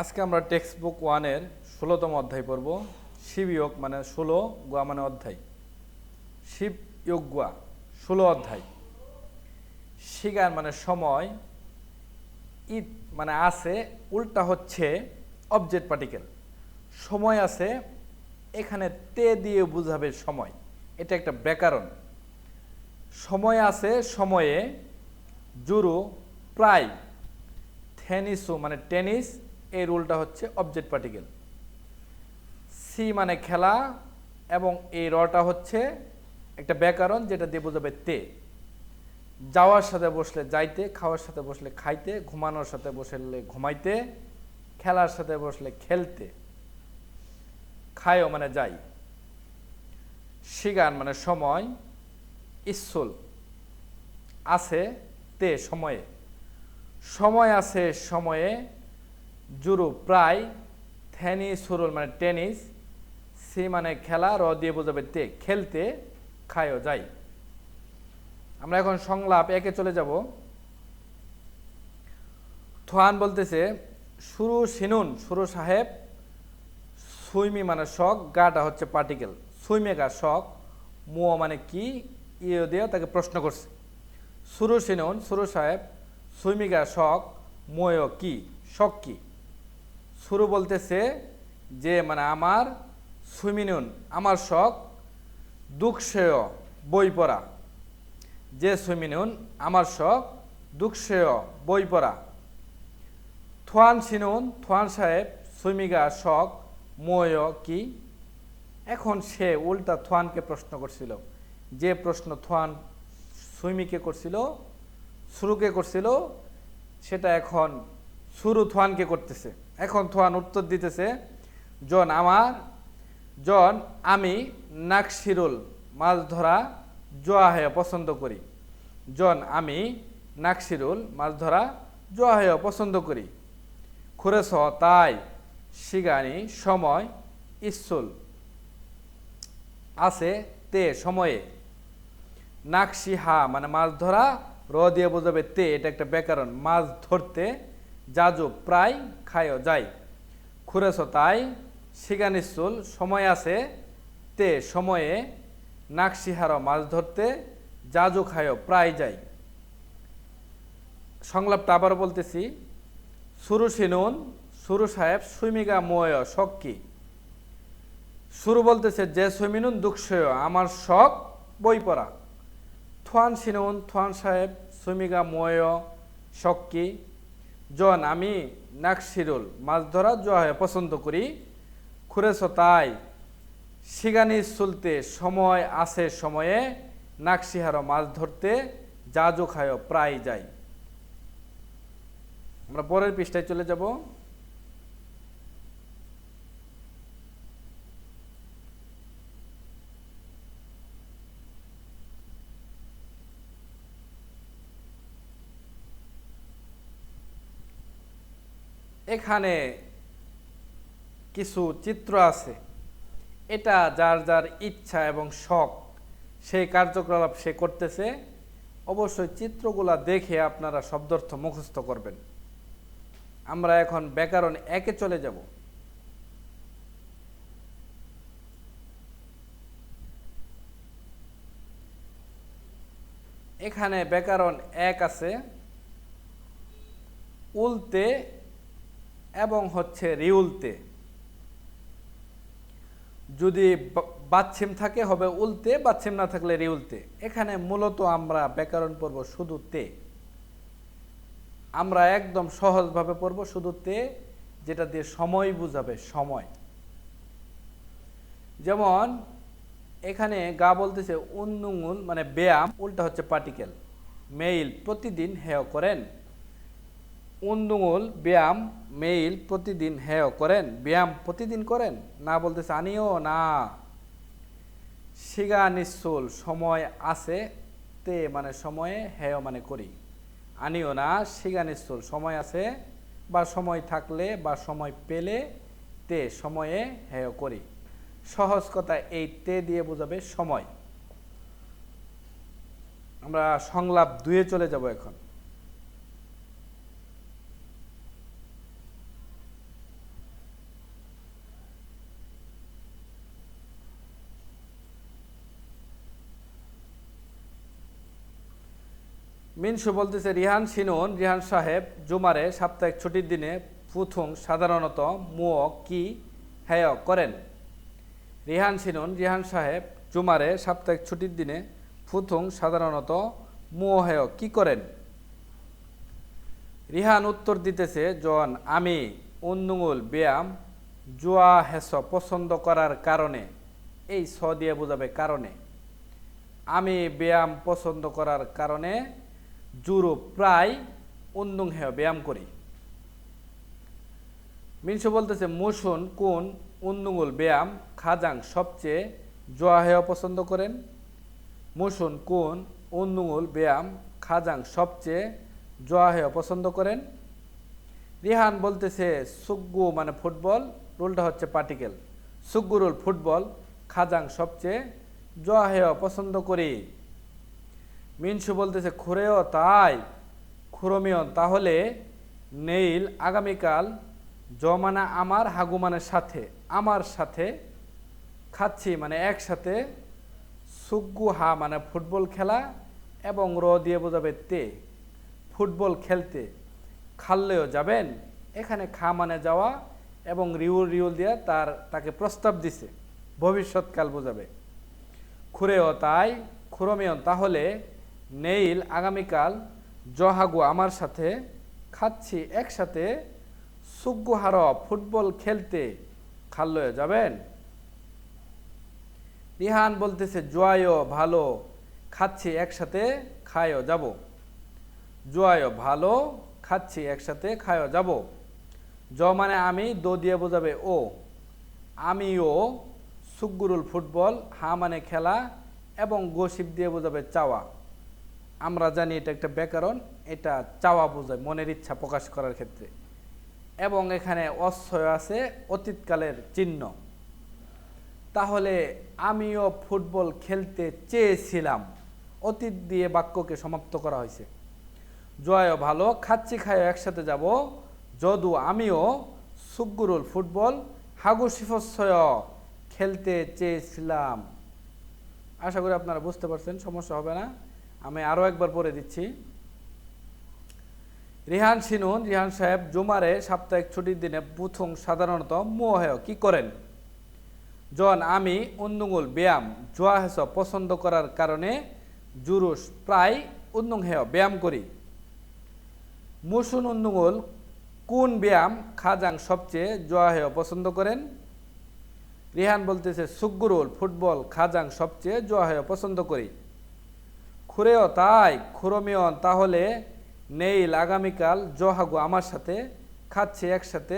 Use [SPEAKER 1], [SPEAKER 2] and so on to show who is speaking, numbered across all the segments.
[SPEAKER 1] আজকে আমরা text book 1-এর 16তম অধ্যায় পড়ব। শিবয়োগ মানে 16, গোয়া মানে অধ্যায়। শিবয়োগ গোয়া 16 অধ্যায়। শিগান মানে সময়, ইত মানে আছে, উল্টা হচ্ছে অবজেক্ট পার্টিকেল। সময় আছে, এখানে তে দিয়ে বুঝাবে সময়, এটা একটা ব্যাকরণ। সময় আছে, সময়ে জুরু প্রায়, থেনিসু মানে টেনিস, এর উল্টা হচ্ছে অবজেক্ট পার্টিকেল। সি মানে খেলা, এবং এই রটা হচ্ছে একটা ব্যাকরণ যেটা দিয়ে বোঝাবে তে। যাওয়ার সাথে বসলে যাইতে, খাওয়ার সাথে বসলে খাইতে, ঘুমানোর সাথে বসলে ঘুমাইতে, খেলার সাথে বসলে খেলতে। খায়ও মানে যাই। শিগান মানে সময়, ইসুল আছে তে সময়ে, সময় আছে সময়ে জুরু প্রায়, থেনি সুরুল মানে টেনিস, সি মানে খেলা, র দিয়ে বোঝাবে তে খেলতে, খায়ও যাই। আমরা এখন সংলাপ একে চলে যাব। থোয়ান বলতেছে শুরু সিনুন, শুরু সাহেব, সুইমি মানে শখ, গাটা হচ্ছে পার্টিকেল, সুইমেগা শখ, মুও মানে কি, ইয়ে দিয়ে তাকে প্রশ্ন করছে। শুরু সিনুন, শুরু সাহেব, সুইমিগা শখ, মুও কি, শখ কি। শুরু বলতেছে যে মানে আমার, সুইমিনুন আমার শখ, দুঃখেয় বই পড়া, যে সুইমিনুন আমার শখ, দুঃখেয় বই পড়া। থোয়ান সিনুন, থোয়ান সাহেব, সুইমিগা শখ, ময় কি। এখন সে উল্টা থোয়ানকে প্রশ্ন করছিল। যে প্রশ্ন থোয়ান সুইমিকে করছিল, শুরুকে করছিল, সেটা এখন শুরু থোয়ানকে করতেছে। এখন থোয়ান উত্তর দিতেছে, জন আমার, জন আমি নাকশিরুল মাছ ধরা, জোয়াহে পছন্দ করি। জন আমি নাকশিরুল মাছ ধরা, জোয়াহে পছন্দ করি। খুরেস তাই, শিগানি সময়, ইসুল আছে তে সময়ে, নাকশিহা মানে মাছ ধরা, র দিয়ে বোঝাবে তে, এটা একটা ব্যাকরণ। মাছ ধরতে, যাজু প্রায়, খায়ও যাই। খুরেস তাই, শিগানিসুল সময় আছে তে সময়ে, নাকশিহার মাছ ধরতে, যাজু খায়ও প্রায় যাই। সংলাপটা আবার বলতেছি। শুরু সিনুন, শুরু সাহেব, সুইমিগা ময় শখ কি। শুরু বলতেছে যে সুইমিনুন দুঃখেয় আমার শখ বই পড়া। থোয়ান সিনুন, থোয়ান সাহেব, সুইমিগা ময় শখ কি। জন আমি নাকশিরুল মাছ ধরা, জোয়াহে পছন্দ করি। খুরেছ তাই, শিগানি সুলতে সময় আছে সময়ে, নাকশিহার মাছ ধরতে, জাজু খায় প্রায় যাই। আমরা পরের পৃষ্ঠায় চলে যাব। এখানে কিছু চিত্র আছে, এটা যার যার ইচ্ছা এবং শখ, সেই কার্যকলাপ সে করতেছে। অবশ্যই চিত্রগুলা দেখে আপনারা শব্দার্থ মুখস্থ করবেন। আমরা এখন ব্যাকরণ একে চলে যাব। এখানে ব্যাকরণ এক আছে, উল্তে এবং হচ্ছে রিউলতে। যদি বাচ্ছিম থাকে হবে উল্তে, বাচ্ছিম না থাকলে রিউলতে। এখানে মূলত আমরা ব্যাকরণ পড়ব শুধু তে। আমরা একদম সহজভাবে পড়ব শুধু তে, যেটা দিয়ে সময় বুঝাবে সময়। যেমন এখানে গা বলতেছে উন্নুঙুল মানে ব্যায়াম, উল্টা হচ্ছে পার্টিকেল। মেইল প্রতিদিন হেয় করেন, উন্দুঙুল ব্যায়াম, মেইল প্রতিদিন হেয় করেন, ব্যায়াম প্রতিদিন করেন। না বলতেছে আনিও না। শিগা নিশ্চুল সময় আছে তে মানে সময়ে, হেয় মানে করি। আনিও না, শিগা নিশ্চুল সময় আছে বা সময় থাকলে বা সময় পেলে, তে সময়ে হেয় করি। সহজ কথা, এই তে দিয়ে বোঝাবে সময়। আমরা সংলাপ 2-এ চলে যাব। এখন মিনসু বলতেছে রিহান শিনুন রিহান সাহেব জুমারে সাপ্তাহিক ছুটির দিনে প্রথম সাধারণত মুও কি হেয় করেন। রিহান শিনুন রিহান সাহেব জুমারে সাপ্তাহিক ছুটির দিনে প্রথম সাধারণত মুও হেয় কি করেন। রিহান উত্তর দিতেছে জন আমি উন্নুঙুল ব্যায়াম জুয়া হেস পছন্দ করার কারণে, এই স দিয়ে বোঝাবে কারণে, আমি ব্যায়াম পছন্দ করার কারণে জুরু প্রায় উন্নুং হেয় ব্যায়াম করি। মিনসু বলতেছে মুসুন কোন উন্নুঙুল ব্যায়াম খাজাং সবচেয়ে জোয়া হেয় পছন্দ করেন। মুসুন কোন উন্নুঙুল ব্যায়াম খাজাং সবচেয়ে জোয়া হেয় পছন্দ করেন। রিহান বলতেছে সুগ্গু মানে ফুটবল, রুলটা হচ্ছে পার্টিকেল, সুগ্গুরুল ফুটবল খাজাং সবচেয়ে জোয়া হেয় পছন্দ করি। মিনসু বলতেছে খুরেও তাই, খুরমিয়ন তাহলে, নেইল আগামীকাল, জ মানে আমার, হাগু মানে সাথে, আমার সাথে, খাচ্ছি মানে একসাথে, সুগ্গু হা মানে ফুটবল খেলা এবং র দিয়ে বোঝাবে তে, ফুটবল খেলতে, খাললেও যাবেন, এখানে খা মানে যাওয়া এবং রিউল রিউল দিয়ে তাকে প্রস্তাব দিছে, ভবিষ্যৎকাল বোঝাবে। খুরেও তাই, খুরমিয়ন তাহলে, নেইল আগামীকাল, জহাগু আমার সাথে, খাচ্ছি একসাথে, সুগ্গু হার ফুটবল খেলতে, খাললয়ে যাবেন। রিহান বলতেছে জোয়ায়ও ভালো, খাচ্ছি একসাথে, খায়ও যাব। জোয়ায়ও ভালো, খাচ্ছি একসাথে, খায়ও যাব। জ মানে আমি, দো দিয়ে বোঝাবে ও, আমিও, সুগ্গুরুল ফুটবল, হা মানে খেলা এবং গোসিপ দিয়ে বোঝাবে চাওয়া। আমরা জানি এটা একটা ব্যাকরণ, এটা চাওয়া বোঝায়, মনের ইচ্ছা প্রকাশ করার ক্ষেত্রে। এবং এখানে অশ্বয় আছে অতীতকালের চিহ্ন। তাহলে আমিও ফুটবল খেলতে চেয়েছিলাম, অতীত দিয়ে বাক্যকে সমাপ্ত করা হয়েছে। জয় ভালো, খাচ্ছি খায়ও একসাথে যাব, যদু আমিও সুগ্গুরুল ফুটবল হাগু শিফস্বয় খেলতে চেয়েছিলাম। আশা করি আপনারা বুঝতে পারছেন, সমস্যা হবে না। আমি আরও একবার পড়ে দিচ্ছি। রিহান শিনুন রিহান সাহেব জুমারে সাপ্তাহিক ছুটির দিনে প্রথম সাধারণত মোহেয় কি করেন। জন আমি উন্নুঙুল ব্যায়াম জোয়া হেস পছন্দ করার কারণে জুরুস প্রায় উন্নুং হেয় ব্যায়াম করি। মুসুন উন্নুঙুল কোন ব্যায়াম খাজাং সবচেয়ে জোয়া হেয় পছন্দ করেন। রিহান বলতেছে সুগ্গুরুল ফুটবল খাজাং সবচেয়ে জোয়া হেয় পছন্দ করি। খুরেও তাই, খুরমিয়ন তাহলে, নেইল আগামীকাল, জহাগু আমার সাথে, খাচ্ছি একসাথে,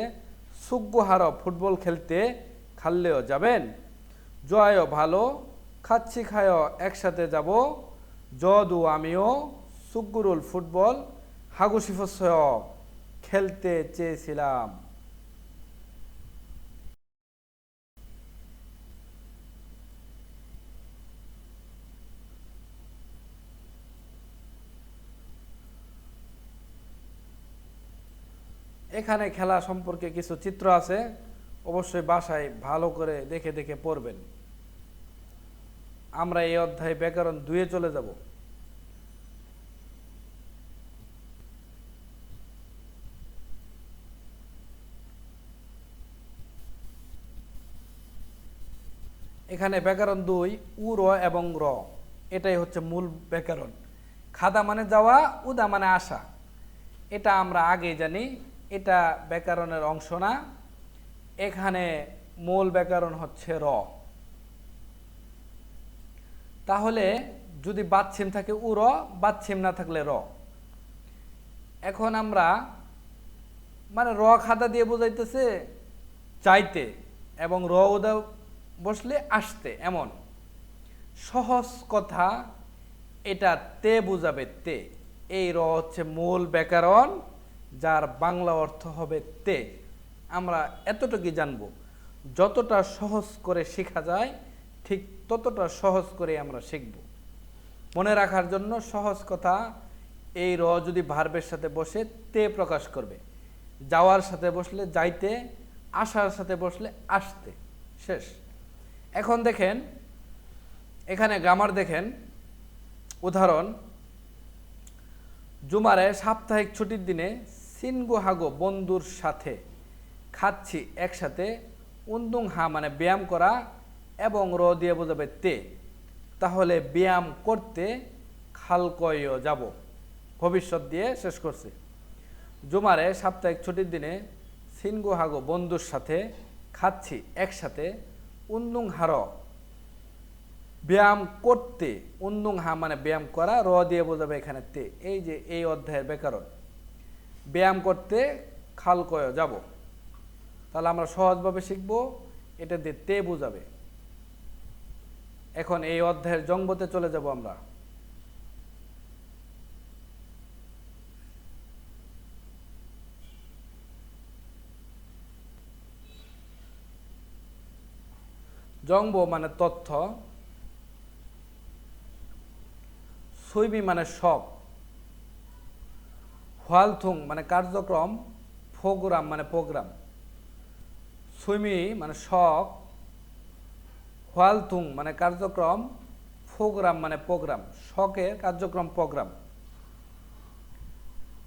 [SPEAKER 1] সুগ্গু হার ফুটবল খেলতে, খাললেও যাবেন। জয়ও ভালো, খাচ্ছি খায়ও একসাথে যাব, যদু আমিও, সুগ্গুরুল ফুটবল হাগু শিফস্বয় খেলতে চেয়েছিলাম। এখানে খেলা সম্পর্কে কিছু চিত্র আছে, অবশ্যই বাসায় ভালো করে দেখে দেখে পড়বেন। আমরা এই অধ্যায়ে ব্যাকরণ 2-এ চলে যাব। এখানে ব্যাকরণ 2 উ র এবং র, এটাই হচ্ছে মূল ব্যাকরণ। খাদা মানে যাওয়া, উদা মানে আসা, এটা আমরা আগেই জানি, এটা ব্যাকরণের অংশ না। এখানে মূল ব্যাকরণ হচ্ছে র। তাহলে যদি বাচ্ছিম থাকে উ র, বাচ্ছিম না থাকলে র। এখন আমরা মানে র খাদা দিয়ে বোঝাইতেছে চাইতে এবং র উদা বসলে আসতে, এমন সহজ কথা। এটা তে বুঝাবে তে, এই র হচ্ছে মূল ব্যাকরণ, যার বাংলা অর্থ হবে তে। আমরা এতটুকুই জানব, যতটা সহজ করে শেখা যায় ঠিক ততটা সহজ করে আমরা শিখব। মনে রাখার জন্য সহজ কথা, এই র যদি ভার্বের সাথে বসে তে প্রকাশ করবে, যাওয়ার সাথে বসলে যাইতে, আসার সাথে বসলে আসতে, শেষ। এখন দেখেন এখানে গ্রামার দেখেন, উদাহরণ জুমারে সাপ্তাহিক ছুটির দিনে সিনগো হাগো বন্ধুর সাথে খাচ্ছি একসাথে উন্দুং হা মানে ব্যায়াম করা এবং র দিয়ে বোঝাবে তে, তাহলে ব্যায়াম করতে খালকয় যাব, ভবিষ্যৎ দিয়ে শেষ করছে। জুমারে সাপ্তাহিক ছুটির দিনে সিনগো হাগো বন্ধুর সাথে খাচ্ছি একসাথে উন্দুং হার ব্যায়াম করতে, উন্দুং হা মানে ব্যায়াম করা, র দিয়ে বোঝাবে এখানে তে। এই যে এই অধ্যায়ের ব্যাকরণ, ব্যায়াম করতে খালকয় যাব। তাহলে আমরা সহজভাবে শিখব, এটা দিয়ে তে বোঝাবে। এখন এই অধ্যায়ের জংবতে চলে যাব আমরা। জংব মানে তথ্য, সুইমি মানে শখ, হোয়ালথুং মানে কার্যক্রম, প্রোগ্রাম মানে প্রোগ্রাম। সুইমি মানে শখ, হোয়ালথুং মানে কার্যক্রম, প্রোগ্রাম মানে প্রোগ্রাম, শখের কার্যক্রম প্রোগ্রাম।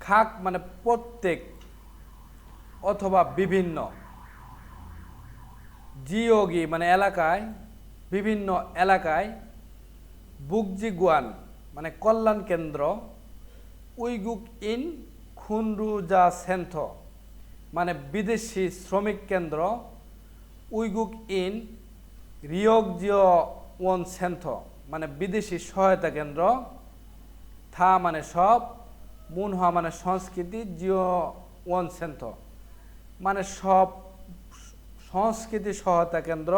[SPEAKER 1] খাক মানে প্রত্যেক অথবা বিভিন্ন, জিওগি মানে এলাকায়, বিভিন্ন এলাকায়, বুকজিগুয়ান মানে কল্যাণ কেন্দ্র, উইগুক ইন খুনরুজা সেন্থ মানে বিদেশি শ্রমিক কেন্দ্র, উইগুক ইন রিয়গজিও ওয়ান সেন্থ মানে বিদেশি সহায়তা কেন্দ্র, থা মানে সব, মুনহা মানে সংস্কৃতি, জিও ওয়ান সেন্থ মানে সব সংস্কৃতি সহায়তা কেন্দ্র,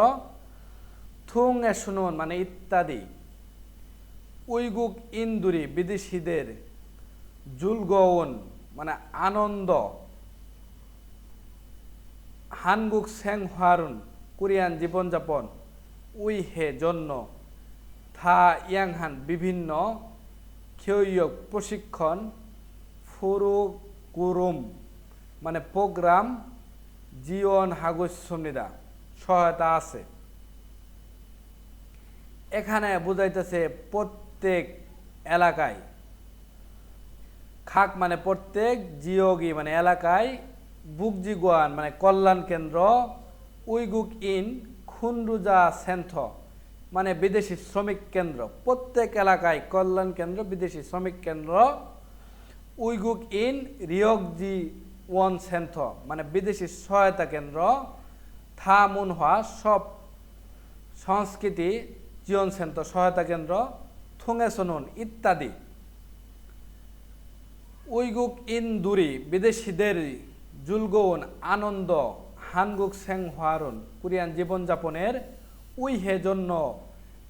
[SPEAKER 1] থুং এসনুন মানে ইত্যাদি, উইগুক ইন্দুরি বিদেশিদের, জুলগৌন মানে আনন্দ, হানগুক সেংহারুন কোরিয়ান জীবনযাপন, উই হে জন্য, থা ইয়াংহান বিভিন্ন, খেয়ক প্রশিক্ষণ, ফুরুগুরুম মানে প্রোগ্রাম, জীবন হাগস্যমিদা সহায়তা আছে। এখানে বুঝাইতেছে প্রত্যেক এলাকায়, খাক মানে প্রত্যেক, জিওগি মানে এলাকায়, বুকজিগুয়ান মানে কল্যাণ কেন্দ্র, উইগুক ইন খুনরুজা সেন্থ মানে বিদেশি শ্রমিক কেন্দ্র, প্রত্যেক এলাকায় কল্যাণ কেন্দ্র, বিদেশি শ্রমিক কেন্দ্র, উইগুক ইন রিয়গজি ওয়ান সেন্থ মানে বিদেশি সহায়তা কেন্দ্র, থা মুনহা সব সংস্কৃতি, জিওন সেন্থ সহায়তা কেন্দ্র, থুঙেসনুন ইত্যাদি, উইগুক ইন দুরি বিদেশিদের, জুলগৌন আনন্দ, হানগুক সেংহারুন কোরিয়ান জীবনযাপনের, উই হে জন্য,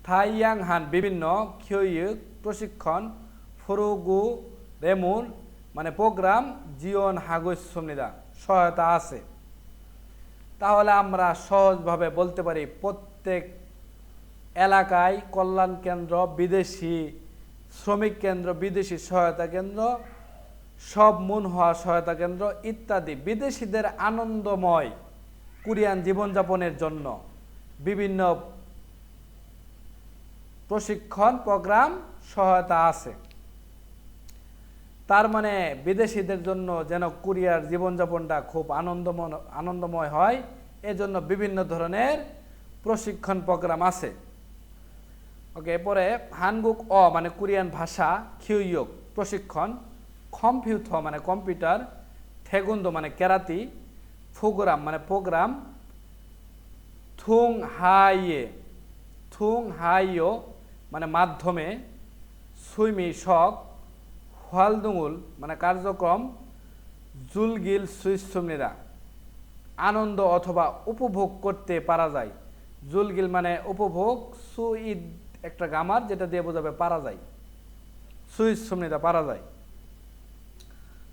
[SPEAKER 1] থাইয়াং হান বিভিন্ন, খিয়ুক প্রশিক্ষণ, ফুরুগু রেমুন মানে প্রোগ্রাম, জীবন হাগস্যমিদা সহায়তা আছে। তাহলে আমরা সহজভাবে বলতে পারি প্রত্যেক এলাকায় কল্যাণ কেন্দ্র, বিদেশি শ্রমিক কেন্দ্র, বিদেশি সহায়তা কেন্দ্র, সব মুনহা সহায়তা কেন্দ্র ইত্যাদি বিদেশিদের আনন্দময় কোরিয়ান জীবনযাপনের জন্য বিভিন্ন প্রশিক্ষণ প্রোগ্রাম সহায়তা আছে। তার মানে বিদেশিদের জন্য যেন কোরিয়ার জীবনযাপনটা খুব আনন্দময় হয়, এজন্য বিভিন্ন ধরনের প্রশিক্ষণ প্রোগ্রাম আছে। ওকে, এরপরে হানগুক মানে কোরিয়ান ভাষা, খিউইয়ক প্রশিক্ষণ, কম্পিউথ মানে কম্পিউটার, থেগুন্দ মানে কেরাতি, ফুগুরাম মানে প্রোগ্রাম, থুং হাইয়ো মানে মাধ্যমে, সুইমি শখ, হোয়ালদুঙুল মানে কার্যক্রম, জুলগিল সুইসুমনিরা আনন্দ অথবা উপভোগ করতে পারা যায়, জুলগিল মানে উপভোগ, সুইদ একটা গামার যেটা দিয়ে বোঝাবে পারা যায়, সুইসুমনিরা পারা যায়।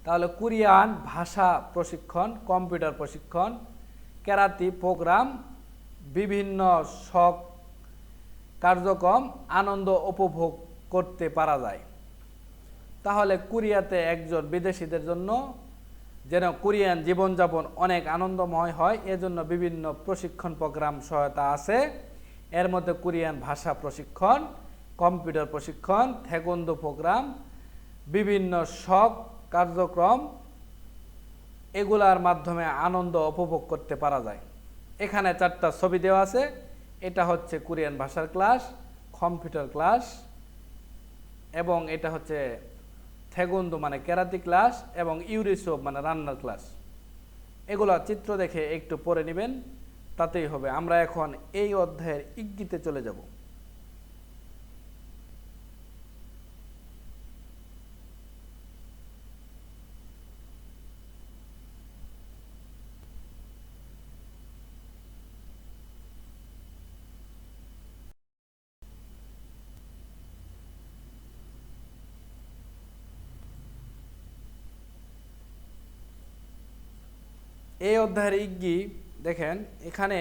[SPEAKER 1] তাহলে কোরিয়ান ভাষা প্রশিক্ষণ, কম্পিউটার প্রশিক্ষণ, কেরাতি প্রোগ্রাম, বিভিন্ন শখ কার্যক্রম, আনন্দ উপভোগ করতে পারা যায়। তাহলে কোরিয়াতে একজন বিদেশিদের জন্য যেন কোরিয়ান জীবনযাপন অনেক আনন্দময় হয়, এজন্য বিভিন্ন প্রশিক্ষণ প্রোগ্রাম সহায়তা আছে। এর মধ্যে কোরিয়ান ভাষা প্রশিক্ষণ, কম্পিউটার প্রশিক্ষণ, থেগুন্দো প্রোগ্রাম, বিভিন্ন শখ কার্যক্রম এগুলার মাধ্যমে আনন্দ উপভোগ করতে পারা যায়। এখানে 4টা ছবি দেওয়া আছে। এটা হচ্ছে কোরিয়ান ভাষার ক্লাস, কম্পিউটার ক্লাস, এবং এটা হচ্ছে থেগুন্দু মানে কেরাতি ক্লাস, এবং ইউরিসোপ মানে রান্নার ক্লাস। এগুলা চিত্র দেখে একটু পড়ে নেবেন, তাতেই হবে। আমরা এখন এই অধ্যায়ের ইঙ্গিতে চলে যাব। এই অধ্যায়ের ইজ্ঞি দেখেন, এখানে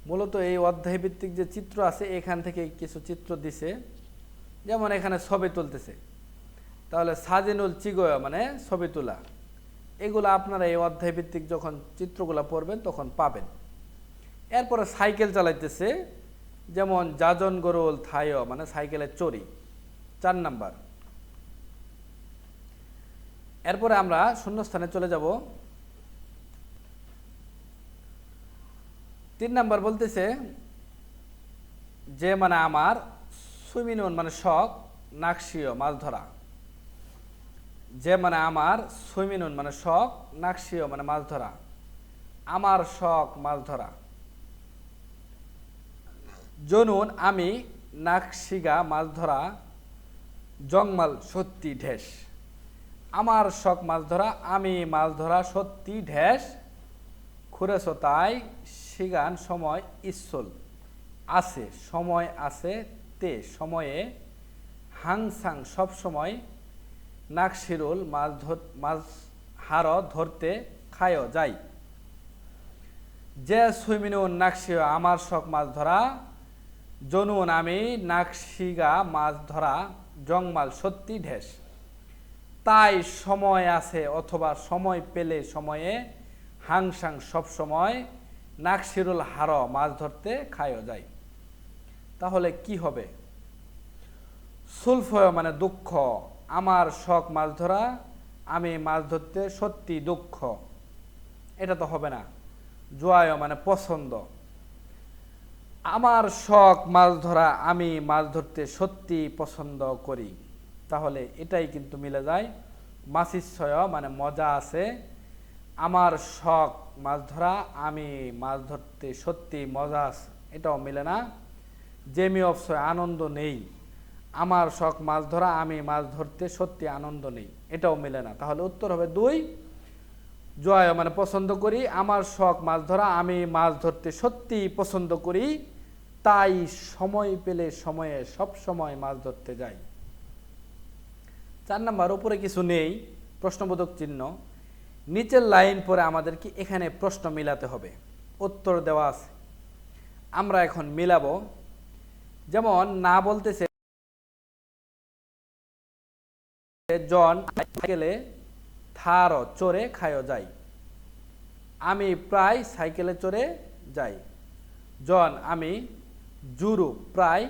[SPEAKER 1] মূলত এই অধ্যায় ভিত্তিক যে চিত্র আছে এখান থেকে কিছু চিত্র দিছে। যেমন এখানে ছবি তুলতেছে, তাহলে সাজিনুল চিগয় মানে ছবি তোলা। এগুলো আপনারা এই অধ্যায় ভিত্তিক যখন চিত্রগুলো পড়বেন তখন পাবেন। এরপরে সাইকেল চালাইতেছে, যেমন জাজন গরুল থায় মানে সাইকেলের চড়ি, 4 নাম্বার। এরপরে আমরা শূন্যস্থানে চলে যাব। 3 নাম্বার বলতেছে যে মানে আমার সুইমিনুন মানে শখ নাকশিও মাছ ধরা। যে মানে আমার সুইমিনুন মানে শখ নাকশিও মানে মাছ ধরা। আমার শখ মাছ ধরা। জনুন আমি নাকশিগা মাছ ধরা জংমাল সত্যি ঢেস। আমার শখ মাছ ধরা, আমি মাছ ধরা সত্যি ঢেস। খুরেছ তাই সিগান সময় ইসল আছে, সময় আছে তে সময়ে হাংসাং সব সময় নাকশিরুল মাছ হার ধরতে খায় যাই। যে সুইমিনুন নাকশিও আমার শখ মাছ ধরা, জনুন আমি নাকশিগা মাছ ধরা জংমাল সত্যি ঢেস। তাই সময় আছে অথবা সময় পেলে সময়ে হাংসাং সব সময় নাকশিরুল হার মাছ ধরতে খায় যায়। তাহলে কি হবে? সুলফয় মানে দুঃখ, আমার শখ মাছ ধরা, আমি মাছ ধরতে সত্যি দুঃখ, এটা তো হবে না। জোয়ায় মানে পছন্দ, আমার শখ মাছ ধরা, আমি মাছ ধরতে সত্যি পছন্দ করি। তাহলে এটাই কিন্তু মিলে যায়। মাসিচ্ছয় মানে মজা আছে, আমার শখ মাছ ধরা, আমি মাছ ধরতে সত্যি মজা আছে, এটাও মিলে না। জেমি অবশ্যই আনন্দ নেই, আমার শখ মাছ ধরা, আমি মাছ ধরতে সত্যি আনন্দ নেই, এটাও মিলে না। তাহলে উত্তর হবে 2। জয় মানে পছন্দ করি, আমার শখ মাছ ধরা, আমি মাছ ধরতে সত্যি পছন্দ করি, তাই সময় পেলে সময়ে সব সময় মাছ ধরতে যাই। 4 নাম্বার উপরে কিছু নেই, প্রশ্নবোধক চিহ্ন। নিচের লাইন পরে আমাদের কি এখানে প্রশ্ন মিলাতে হবে, উত্তর দেওয়া আছে, আমরা এখন মিলাবো। যেমন না বলতেছে জন সাইকেলে থার চড়ে খায় যাই, আমি প্রায় সাইকেলে চড়ে যাই। জন আমি জুরু প্রায়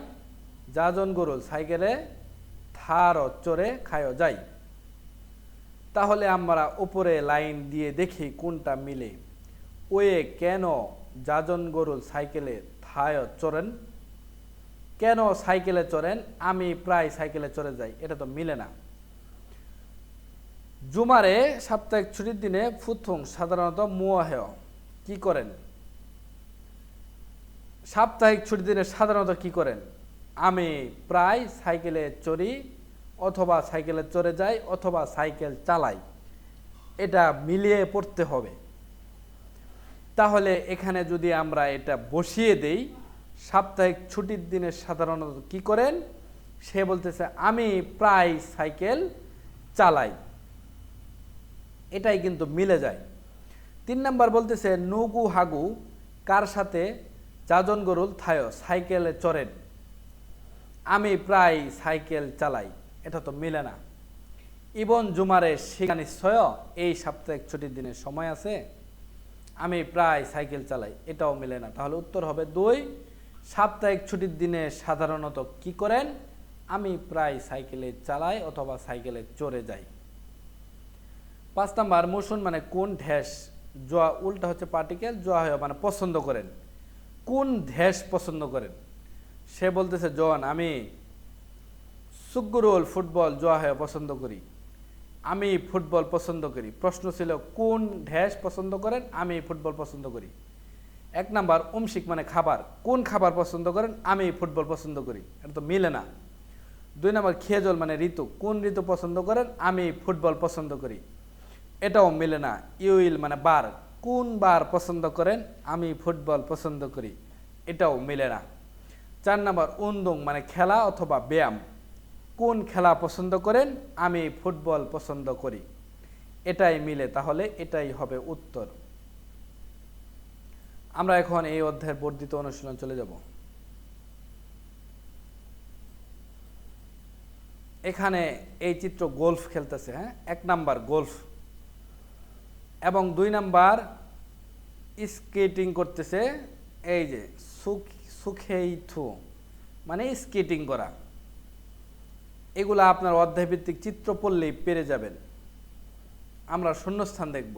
[SPEAKER 1] যাজন গরুল সাইকেলে থার চড়ে খায় যাই। তাহলে আমরা উপরে লাইন দিয়ে দেখি কোনটা মিলে। ওয়ে কেন যাজন গরুল সাইকেলে থায় চড়েন, কেন সাইকেলে চড়েন, আমি প্রায় সাইকেলে চড়ে যাই, এটা তো মিলে না। জুমারে সাপ্তাহিক ছুটির দিনে ফুথুং সাধারণত মুয়াহেয় কি করেন, সাপ্তাহিক ছুটির দিনে সাধারণত কি করেন, আমি প্রায় সাইকেলে চড়ি অথবা সাইকেলে চড়ে যাই অথবা সাইকেল চালাই, এটা মিলিয়ে পড়তে হবে। তাহলে এখানে যদি আমরা এটা বসিয়ে দেই, সাপ্তাহিক ছুটির দিনে সাধারণত কি করেন, সে বলতেছে আমি প্রায় সাইকেল চালাই, এটাই কিন্তু মিলে যায়। 3 নাম্বার বলতেছে নুগু হাগু কার সাথে যাজন গরুল থায় সাইকেলে চড়েন, আমি প্রায় সাইকেল চালাই, এটা তো মিলে না। ইবন জুমারে শিখা নিশ্চয় এই সাপ্তাহিক ছুটির দিনে সময় আছে, আমি প্রায় সাইকেল চালাই, এটাও মিলে না। তাহলে উত্তর হবে 2। সাপ্তাহিক ছুটির দিনে সাধারণত কি করেন, আমি প্রায় সাইকেলে চালাই অথবা সাইকেলে চড়ে যাই। 5 নাম্বার মোশন মানে কোন ড্যাশ, জোয়া উল্টা হচ্ছে পার্টিকেল, জোয়া হয় মানে পছন্দ করেন। কোন ড্যাশ পছন্দ করেন? সে বলতেছে জন আমি সুগুরুল ফুটবল জোয়া হয় পছন্দ করি। আমি ফুটবল পছন্দ করি। প্রশ্ন ছিল কোন ড্যাশ পছন্দ করেন? আমি ফুটবল পছন্দ করি। 1 নাম্বার অমসিক মানে খাবার, কোন খাবার পছন্দ করেন? আমি ফুটবল পছন্দ করি। এটা তো মিলে না। 2 নাম্বার খেজল মানে ঋতু, কোন ঋতু পছন্দ করেন? আমি ফুটবল পছন্দ করি। এটাও মিলে না। ইউইল মানে বার, কোন বার পছন্দ করেন? আমি ফুটবল পছন্দ করি। এটাও মিলে না। 4 নাম্বার উন্দুং মানে খেলা অথবা ব্যায়াম, কোন খেলা পছন্দ করেন? আমি ফুটবল পছন্দ করি। এটাই মিলে, তাহলে এটাই হবে উত্তর। আমরা এখন এই অধ্যায়ের বর্ধিত অনুশীলন চলে যাব। এখানে এই চিত্র গোলফ খেলতেছে, হ্যাঁ 1 নাম্বার গোলফ, এবং 2 নাম্বার স্কেটিং করতেছে। এই যে সুখেইথু মানে স্কেটিং করা। এগুলা আপনার অধ্যায়ভিত্তিক চিত্র পড়লেই পেরে যাবেন। আমরা শূন্যস্থান দেখব।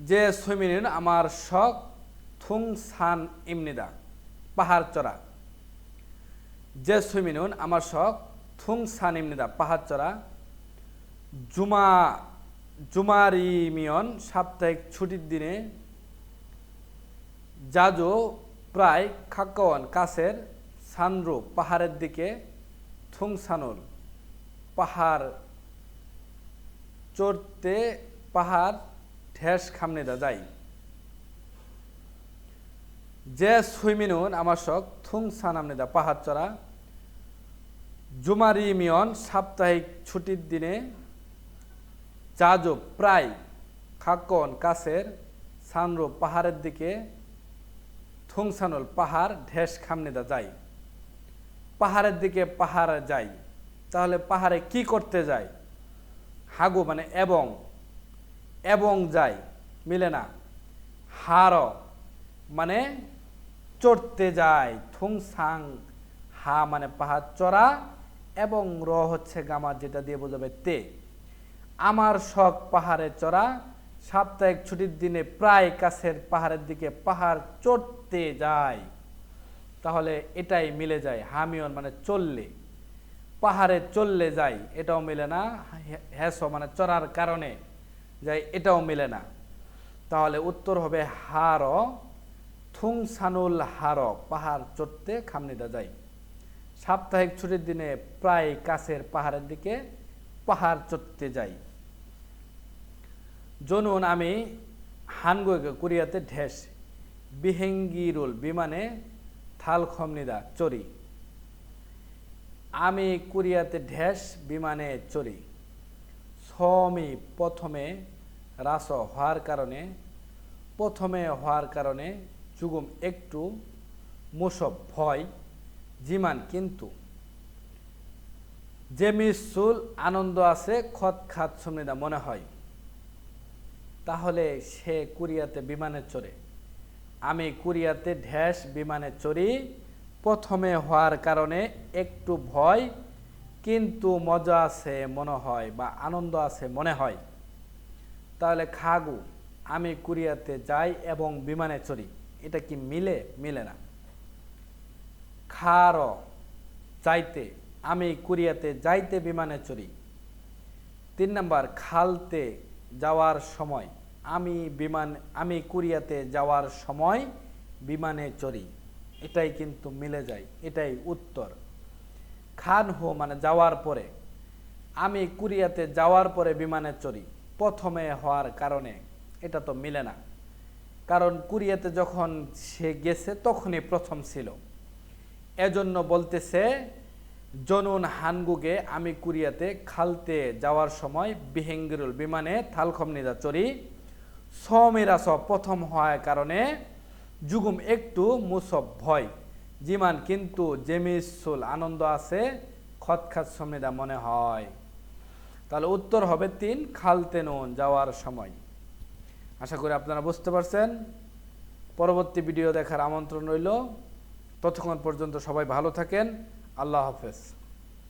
[SPEAKER 1] যে সুইমিন আমার শখ থুং সান ইমনিদা, পাহাড় চড়া। যে সুইমিনুন আমার শখ থুং সান ইমনিদা, পাহাড় চড়া। জুমারিমিয়ন সাপ্তাহিক ছুটির দিনে জাজো প্রায় খাক্কাওয়ান কাছের সানরু পাহাড়ের দিকে থুংসানুল পাহাড় চড়তে পাহাড় ঢেস খামনেদা যাই। যে সুইমিনুন আমার শখ থুং সানামনেদা, পাহাড় চড়া। জুমারিমিয়ন সাপ্তাহিক ছুটির দিনে জাজো প্রায় খাক্কন কাছের সানরু পাহাড়ের দিকে থুংসানুল পাহাড় ঢেস খামনেদা যাই। পাহাড়ের দিকে পাহাড়ে যাই, তাহলে পাহাড়ে কি করতে যাই? হাগু মানে এবং, এবং যাই, মিলে না। হার মানে চড়তে যায়। থুংসাং হা মানে পাহাড় চড়া, এবং র হচ্ছে গামা, যেটা দিয়ে বোঝাবে তে। আমার শখ পাহাড়ে চড়া, সাপ্তাহিক ছুটির দিনে প্রায় কাছের পাহাড়ের দিকে পাহাড় চড়তে যায়। তাহলে এটাই মিলে যায়। হামিয়ন মানে চললে, পাহাড়ে চললে যাই, এটাও মিলে না। হ্যাস মানে চড়ার কারণে যাই, এটাও মিলে না। তাহলে উত্তর হবে হার থুংসানুল হার, পাহাড় চড়তে খামনিদা যাই। সাপ্তাহিক ছুটির দিনে প্রায় কাছের পাহাড়ের দিকে পাহাড় চড়তে যাই। জনুন আমি হানগুকে কোরিয়াতে ঢেস বিহেঙ্গিরুল বিমানে থাল খমনিদা চড়ি। আমি কোরিয়াতে ঢেস বিমানে চড়ি। সমি প্রথমে রাস হওয়ার কারণে, প্রথমে হওয়ার কারণে, যুগুম একটু, মুসব ভয়, জিমান কিন্তু, জেমিসুল আনন্দ আছে, খত খাত সমৃদ্ধা মনে হয়। তাহলে সে কোরিয়াতে বিমানে চড়ে। আমি কোরিয়াতে ঢেস বিমানে চড়ি, প্রথমে হওয়ার কারণে একটু ভয়, কিন্তু মজা আছে মনে হয়, বা আনন্দ আছে মনে হয়। তাহলে খাগু আমি কোরিয়াতে যাই এবং বিমানে চড়ি, এটা কি মিলে? মিলে না। খার যাইতে, আমি কোরিয়াতে যাইতে বিমানে চড়ি। 3 নাম্বার খালতে যাওয়ার সময়, আমি কোরিয়াতে যাওয়ার সময় বিমানে চড়ি, এটাই কিন্তু মিলে যায়, এটাই উত্তর। খান হো মানে যাওয়ার পরে, আমি কোরিয়াতে যাওয়ার পরে বিমানে চড়ি, প্রথমে হওয়ার কারণে, এটা তো মিলে না। কারণ কোরিয়াতে যখন সে গেছে তখনই প্রথম ছিল, এজন্য বলতেছে জনুন হানগুগে আমি কোরিয়াতে খালতে যাওয়ার সময় বিহেঙ্গিরুল বিমানে থালখমনিদা চড়ি। সমেরাস প্রথম হওয়ার কারণে, যুগুম একটু, মুসব ভয়, জিমান কিন্তু, জেমিসুল আনন্দ আছে, খতখাত সমৃদ্ধা মনে হয়। তাহলে উত্তর হবে 3 খালতে নুন যাওয়ার সময়। আশা করি আপনারা বুঝতে পারছেন। পরবর্তী ভিডিও দেখার আমন্ত্রণ রইল। ততক্ষণ পর্যন্ত সবাই ভালো থাকেন। আল্লাহ হাফেজ।